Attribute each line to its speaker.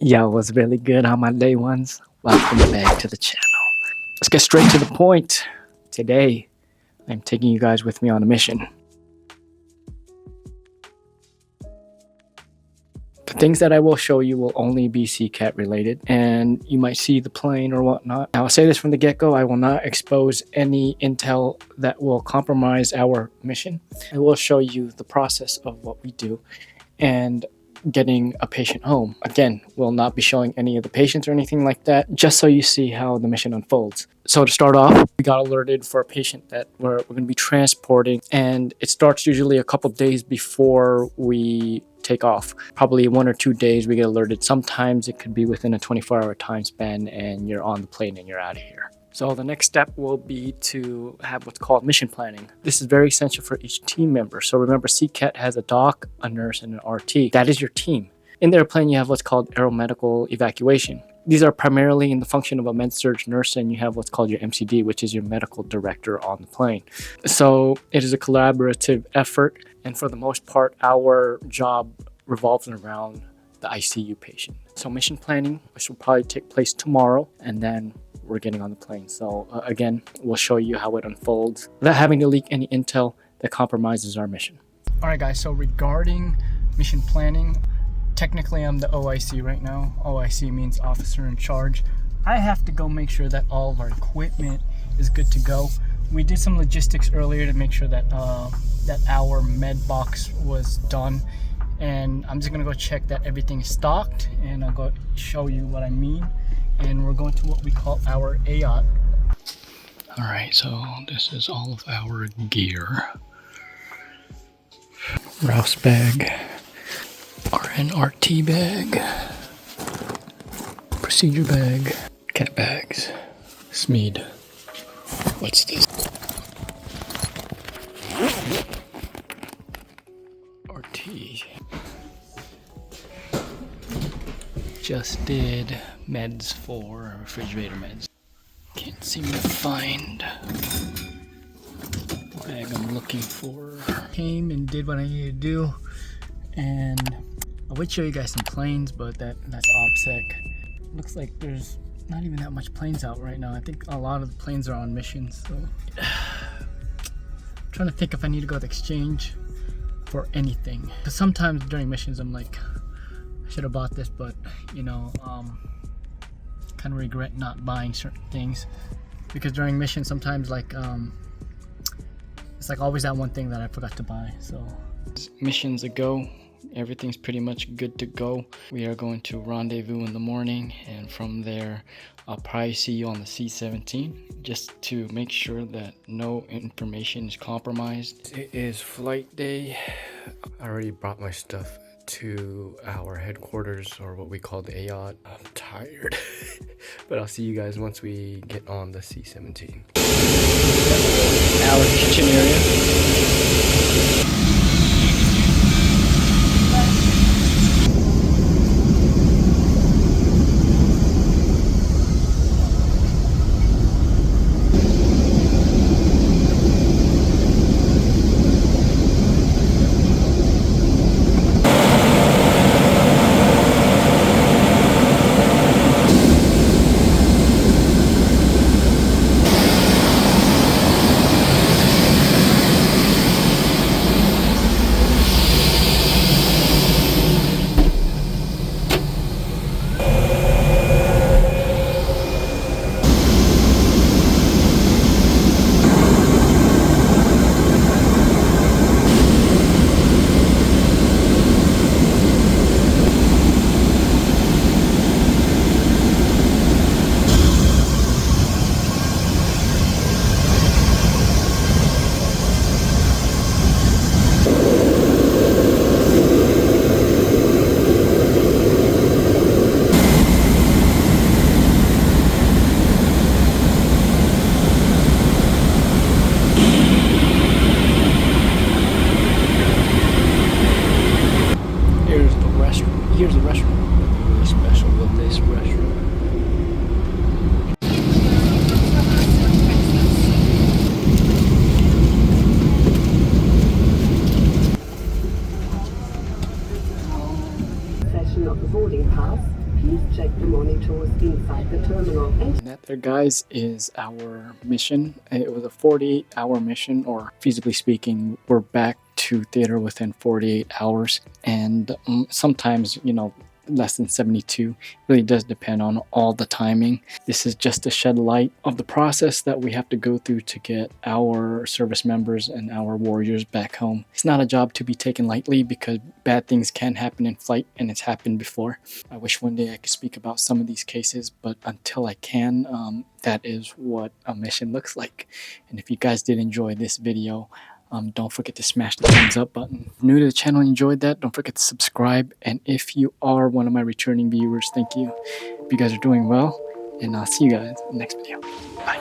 Speaker 1: Yo, what's really good on my day ones? Welcome back to the channel. Let's get straight to the point. Today, I'm taking you guys with me on a mission. The things that I will show you will only be CCATT related, and you might see the plane or whatnot. Now, I'll say this from the get-go, I will not expose any intel that will compromise our mission. I will show you the process of what we do and getting a patient home. Again, we'll not be showing any of the patients or anything like that, just so you see how the mission unfolds. So to start off, we got alerted for a patient that we're going to be transporting, and it starts usually a couple days before we take off. Probably 1 or 2 days we get alerted. Sometimes it could be within a 24-hour time span and you're on the plane and you're out of here. So the next step will be to have what's called mission planning. This is very essential for each team member. So remember, CCATT has a doc, a nurse, and an RT. That is your team. In their plane, you have what's called aeromedical evacuation. These are primarily in the function of a med-surg nurse, and you have what's called your MCD, which is your medical director on the plane. So it is a collaborative effort, and for the most part, our job revolves around the ICU patient. So mission planning, which will probably take place tomorrow, and then we're getting on the plane. So again, we'll show you how it unfolds without having to leak any intel that compromises our mission. All right, guys, so regarding mission planning, technically I'm the OIC right now. OIC means officer in charge. I have to go make sure that all of our equipment is good to go. We did some logistics earlier to make sure that that our med box was done, and I'm just gonna go check that everything is stocked, and I'll go show you what I mean. And we're going to what we call our AOT. All right, so this is all of our gear. Rouse bag, RNRT bag, procedure bag, cat bags, SMED. What's this? RT. Just did meds for refrigerator meds. Can't seem to find the bag I'm looking for. Came and did what I needed to do, and I would show you guys some planes, but that's OPSEC. Looks like there's not even that much planes out right now. I think a lot of the planes are on missions, so I'm trying to think if I need to go to exchange for anything. Because sometimes during missions I'm like, I should have bought this, but you know, kind of regret not buying certain things, because during missions sometimes like it's like always that one thing that I forgot to buy. So missions a go, everything's pretty much good to go. We are going to rendezvous in the morning, and from there I'll probably see you on the C-17 just to make sure that no information is compromised. It is flight day. I already brought my stuff to our headquarters, or what we call the AOT. I'm tired, but I'll see you guys once we get on the C-17. Our kitchen area. There, guys, is our mission. It was a 48-hour mission, or feasibly speaking, we're back to theater within 48 hours. And sometimes, less than 72. Really does depend on all the timing. This is just to shed light of the process that we have to go through to get our service members and our warriors back home. It's not a job to be taken lightly because bad things can happen in flight, and it's happened before. I wish one day I could speak about some of these cases, but until I can, that is what a mission looks like. And if you guys did enjoy this video, don't forget to smash the thumbs up button. If you're new to the channel and enjoyed that, don't forget to subscribe. And if you are one of my returning viewers, thank you. Hope you guys are doing well, and I'll see you guys in the next video. Bye.